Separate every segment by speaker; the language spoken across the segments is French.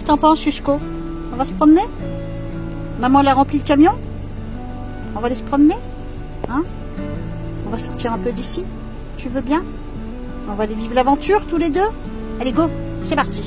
Speaker 1: Qu'est-ce que t'en penses, Susco? On va se promener? Maman elle a rempli le camion? On va aller se promener? Hein? On va sortir un peu d'ici? Tu veux bien? On va aller vivre l'aventure tous les deux? Allez, go! C'est parti!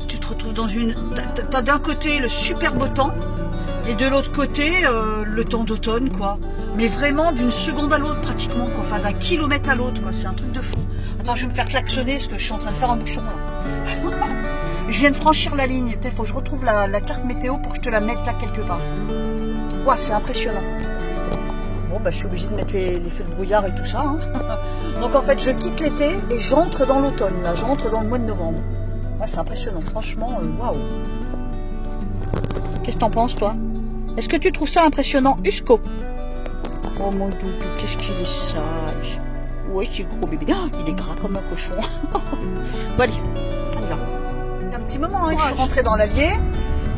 Speaker 1: Tu te retrouves dans une... T'as d'un côté le super beau temps et de l'autre côté le temps d'automne, quoi. Mais vraiment d'une seconde à l'autre pratiquement, quoi. Enfin d'un kilomètre à l'autre, quoi. C'est un truc de fou. Attends, je vais me faire klaxonner parce que je suis en train de faire un bouchon là. Je viens de franchir la ligne. Peut-être faut que je retrouve la carte météo pour que je te la mette là quelque part. Ouah, c'est impressionnant. Bon, bah je suis obligée de mettre les feux de brouillard et tout ça. Hein. Donc en fait, je quitte l'été et j'entre dans l'automne. Là, j'entre dans le mois de novembre. Ah, c'est impressionnant, franchement, waouh. Qu'est-ce que t'en penses, toi? Est-ce que tu trouves ça impressionnant, Usco? Oh mon doudou, qu'est-ce qu'il est sage. Oui, c'est gros bébé. Oh, il est gras comme un cochon. Bon, allez, on y va. Il y a un petit moment hein, que je suis rentrée dans l'Allier.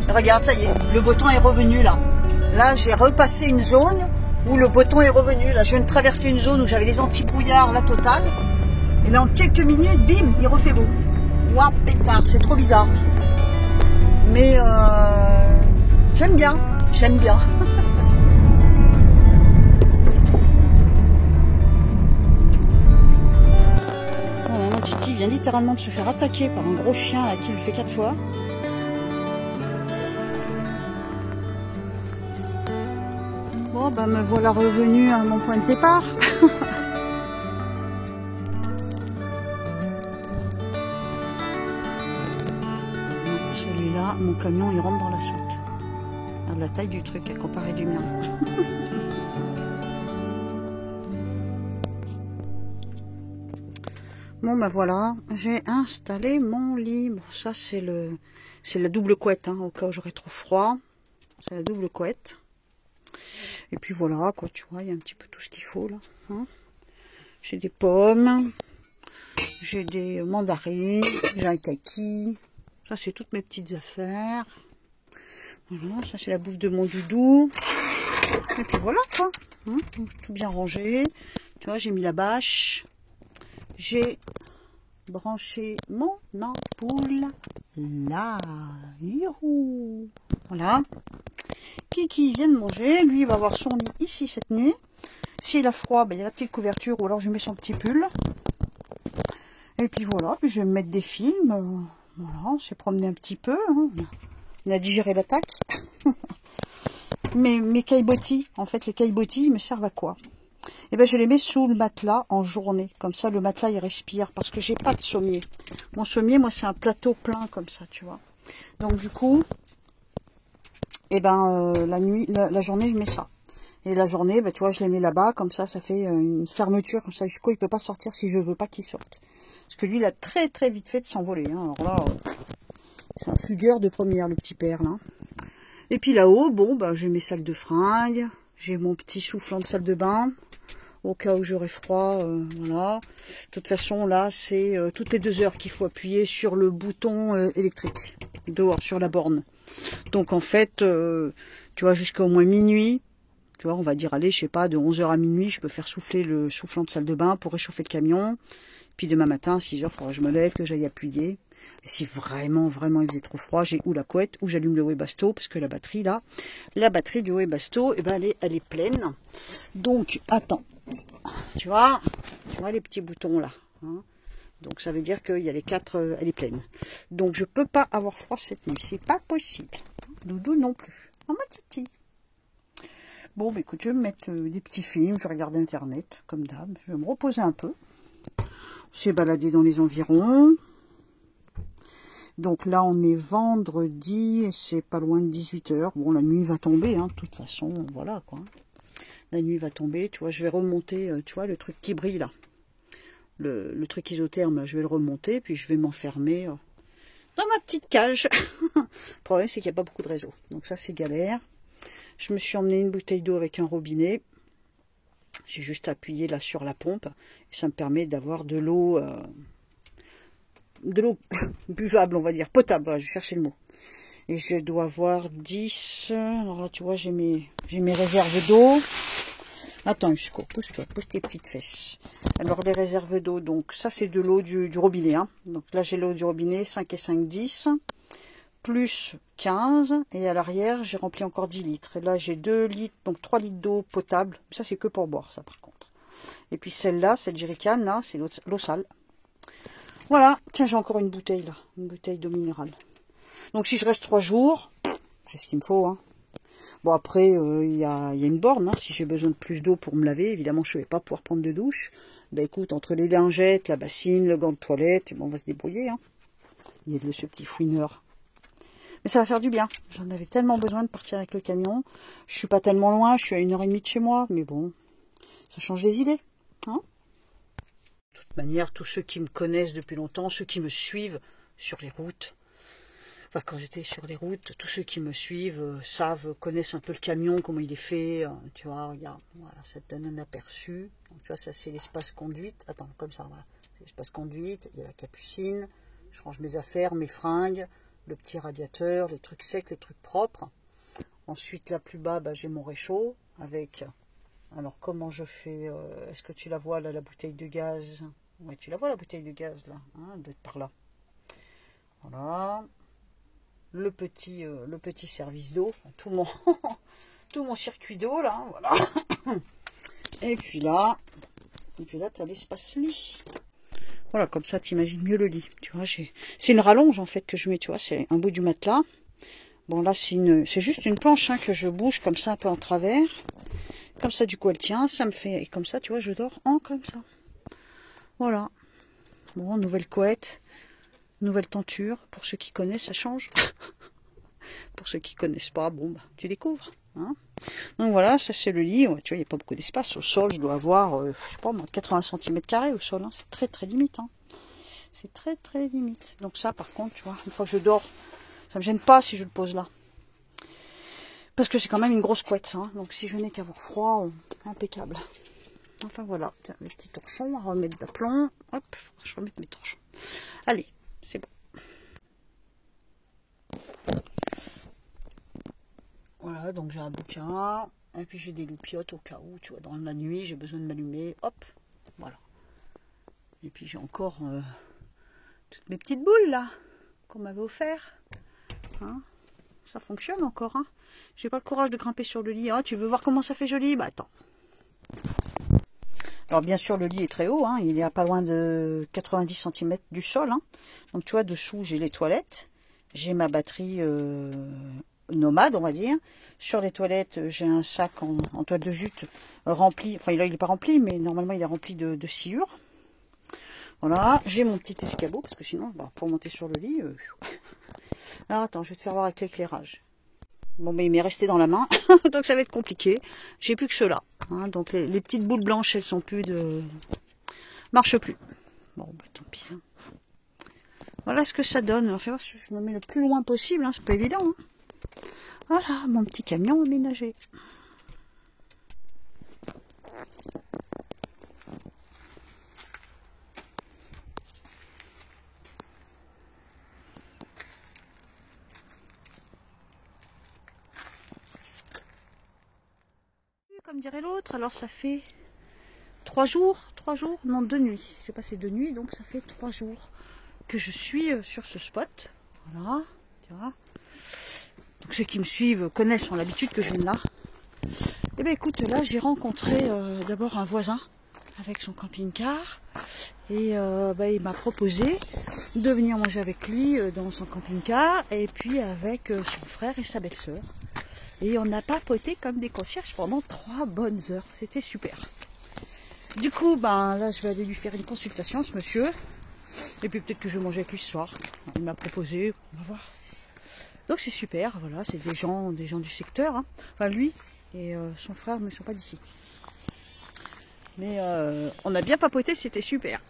Speaker 1: Regarde, ça y est, le beau temps est revenu là. Là, j'ai repassé une zone où le beau temps est revenu. Là, je viens de traverser une zone où j'avais les anti-brouillards, la totale. Et là, en quelques minutes, bim, il refait beau. Waouh, pétard, c'est trop bizarre. Mais j'aime bien, j'aime bien. Voilà, mon Titi vient littéralement de se faire attaquer par un gros chien là, qui lui fait 4 fois. Bon, bah me voilà revenu à mon point de départ. Celui-là, mon camion, il rentre dans la soute. Regarde la taille du truc à comparer du mien. Bon, bah voilà, j'ai installé mon lit. Bon, ça, c'est la double couette, hein, au cas où j'aurais trop froid. C'est la double couette. Et puis voilà, quoi, tu vois, il y a un petit peu tout ce qu'il faut, là. Hein. J'ai des pommes, j'ai des mandarines, j'ai un kaki. Ça, c'est toutes mes petites affaires. Voilà, ça, c'est la bouffe de mon doudou. Et puis voilà, quoi. Hein, tout bien rangé. Tu vois, j'ai mis la bâche. J'ai branché mon ampoule. Là. Youhou. Voilà. Kiki vient de manger. Lui, il va avoir son lit ici cette nuit. S'il a froid, ben, il y a la petite couverture ou alors je mets son petit pull. Et puis voilà, puis je vais me mettre des films. Voilà, on s'est promené un petit peu. Hein. On a digéré l'attaque. Mes caillebotis, en fait, les caillebotis, ils me servent à quoi? Eh ben, je les mets sous le matelas en journée. Comme ça, le matelas, il respire. Parce que j'ai pas de sommier. Mon sommier, moi, c'est un plateau plein comme ça, tu vois. Donc, du coup, eh ben, la nuit, la journée, je mets ça. Et la journée, ben, tu vois, je les mets là-bas. Comme ça fait une fermeture. Comme ça, jusqu'où il peut pas sortir si je veux pas qu'il sorte. Parce que lui, il a très, très vite fait de s'envoler. Hein. Alors là, c'est un fugueur de première, le petit père, là. Et puis là-haut, bon, ben, j'ai mes salles de fringues. J'ai mon petit soufflant de salle de bain. Au cas où j'aurai froid, voilà. De toute façon, là, c'est toutes les 2 heures qu'il faut appuyer sur le bouton électrique, dehors, sur la borne. Donc, en fait, tu vois, jusqu'à au moins minuit, tu vois, on va dire, allez, je sais pas, de 11h à minuit, je peux faire souffler le soufflant de salle de bain pour réchauffer le camion. Puis demain matin, à 6h, il faudra que je me lève, que j'aille appuyer. Et si vraiment, vraiment, il faisait trop froid, j'ai ou la couette, ou j'allume le Webasto, parce que la batterie, là, la batterie du Webasto, eh ben, elle est pleine. Donc, attends. Tu vois les petits boutons là. Hein. Donc ça veut dire qu'il y a les 4, elle est pleine. Donc je peux pas avoir froid cette nuit, c'est pas possible. Doudou non plus. Oh ma titi. Bon, bah, écoute, je vais me mettre des petits films, je vais regarder internet, comme d'hab. Je vais me reposer un peu. On s'est baladé dans les environs. Donc là, on est vendredi, et c'est pas loin de 18h. Bon, la nuit va tomber, hein, de toute façon, voilà quoi. La nuit va tomber, tu vois, je vais remonter, tu vois, le truc qui brille là. Le truc isotherme, je vais le remonter, puis je vais m'enfermer dans ma petite cage. Le problème, c'est qu'il n'y a pas beaucoup de réseau. Donc ça, c'est galère. Je me suis emmené une bouteille d'eau avec un robinet. J'ai juste appuyé là sur la pompe. Et ça me permet d'avoir de l'eau buvable, on va dire, potable. Voilà, je cherchais le mot. Et je dois avoir 10. Alors là, tu vois, j'ai mes réserves d'eau. Attends, Husko, pousse-toi, pousse tes petites fesses. Alors, les réserves d'eau, donc, ça, c'est de l'eau du robinet. Hein. Donc là, j'ai l'eau du robinet, 5 et 5, 10. Plus 15. Et à l'arrière, j'ai rempli encore 10 litres. Et là, j'ai 2 litres, donc 3 litres d'eau potable. Ça, c'est que pour boire, ça, par contre. Et puis celle-là, cette jerrycan, là, c'est l'eau sale. Voilà. Tiens, j'ai encore une bouteille, là. Une bouteille d'eau minérale. Donc, si je reste 3 jours, j'ai ce qu'il me faut, hein. Bon, après, il y a une borne, hein. Si j'ai besoin de plus d'eau pour me laver, évidemment, je ne vais pas pouvoir prendre de douche. Ben, écoute, entre les lingettes, la bassine, le gant de toilette, bon, on va se débrouiller, hein. Il y a de ce petit fouineur. Mais ça va faire du bien. J'en avais tellement besoin de partir avec le camion. Je suis pas tellement loin, je suis à 1h30 de chez moi. Mais bon, ça change les idées. Hein, de toute manière, tous ceux qui me connaissent depuis longtemps, ceux qui me suivent sur les routes, enfin quand j'étais sur les routes, tous ceux qui me suivent connaissent un peu le camion, comment il est fait. Tu vois, regarde, voilà, ça te donne un aperçu. Donc, tu vois, ça c'est l'espace conduite. Attends, comme ça, voilà. C'est l'espace conduite, il y a la capucine. Je range mes affaires, mes fringues. Le petit radiateur, les trucs secs, les trucs propres. Ensuite, là plus bas, bah, j'ai mon réchaud avec... Alors, comment je fais est-ce que tu la vois, là, la bouteille de gaz? Ouais, tu la vois, la bouteille de gaz, là. Hein, elle doit être par là. Voilà. Le petit service d'eau. Tout mon circuit d'eau, là. Voilà. Et puis là, tu as l'espace lit. Voilà, comme ça, t'imagines mieux le lit. Tu vois, c'est une rallonge, en fait, que je mets, tu vois, c'est un bout du matelas. Bon, là, c'est juste une planche, hein, que je bouge comme ça, un peu en travers. Comme ça, du coup, elle tient, ça me fait... Et comme ça, tu vois, je dors comme ça. Voilà. Bon, nouvelle couette, nouvelle tenture. Pour ceux qui connaissent, ça change. Pour ceux qui connaissent pas, bon, bah, tu découvres. Hein. Donc voilà, ça c'est le lit. Ouais, tu vois, il n'y a pas beaucoup d'espace. Au sol, je dois avoir, je sais pas, 80 cm² au sol. Hein. C'est très très limite. Hein. C'est très très limite. Donc ça, par contre, tu vois, une fois que je dors, ça me gêne pas si je le pose là. Parce que c'est quand même une grosse couette. Hein. Donc si je n'ai qu'à avoir froid, impeccable. Enfin voilà, tiens, mes petits torchons à remettre d'aplomb. Hop, je remette mes torchons. Allez, c'est bon. Voilà, donc j'ai un bouquin. Et puis j'ai des loupiottes au cas où, tu vois, dans la nuit, j'ai besoin de m'allumer. Hop, voilà. Et puis j'ai encore toutes mes petites boules là, qu'on m'avait offert. Hein, ça fonctionne encore. Hein. J'ai pas le courage de grimper sur le lit. Ah, tu veux voir comment ça fait joli? Bah attends. Alors bien sûr, le lit est très haut. Hein. Il est à pas loin de 90 cm du sol. Hein. Donc tu vois, dessous, j'ai les toilettes. J'ai ma batterie nomade, on va dire. Sur les toilettes, j'ai un sac en toile de jute rempli. Enfin, là, il n'est pas rempli, mais normalement, il est rempli de sciure. Voilà, j'ai mon petit escabeau, parce que sinon, bah, pour monter sur le lit... Alors, attends, je vais te faire voir avec l'éclairage. Bon, mais il m'est resté dans la main, donc ça va être compliqué. J'ai plus que ceux-là. Hein, donc, les petites boules blanches, elles sont plus de... marchent plus. Bon, bah, tant pis. Hein. Voilà ce que ça donne. Enfin, je me mets le plus loin possible, hein, c'est pas évident. Hein. Voilà, mon petit camion aménagé. Comme dirait l'autre, alors ça fait 3 jours, non 2 nuits. J'ai passé 2 nuits, donc ça fait 3 jours que je suis sur ce spot. Voilà, tu vois. Donc ceux qui me suivent connaissent, ont l'habitude que je vienne là. Et bien écoute, là j'ai rencontré d'abord un voisin avec son camping-car. Et il m'a proposé de venir manger avec lui dans son camping-car. Et puis avec son frère et sa belle-sœur. Et on a papoté comme des concierges pendant 3 bonnes heures. C'était super. Du coup, là, je vais aller lui faire une consultation, ce monsieur. Et puis peut-être que je vais manger avec lui ce soir. Il m'a proposé, on va voir. Donc c'est super, voilà, c'est des gens du secteur. Hein. Enfin, lui et son frère ne sont pas d'ici. Mais on a bien papoté, c'était super.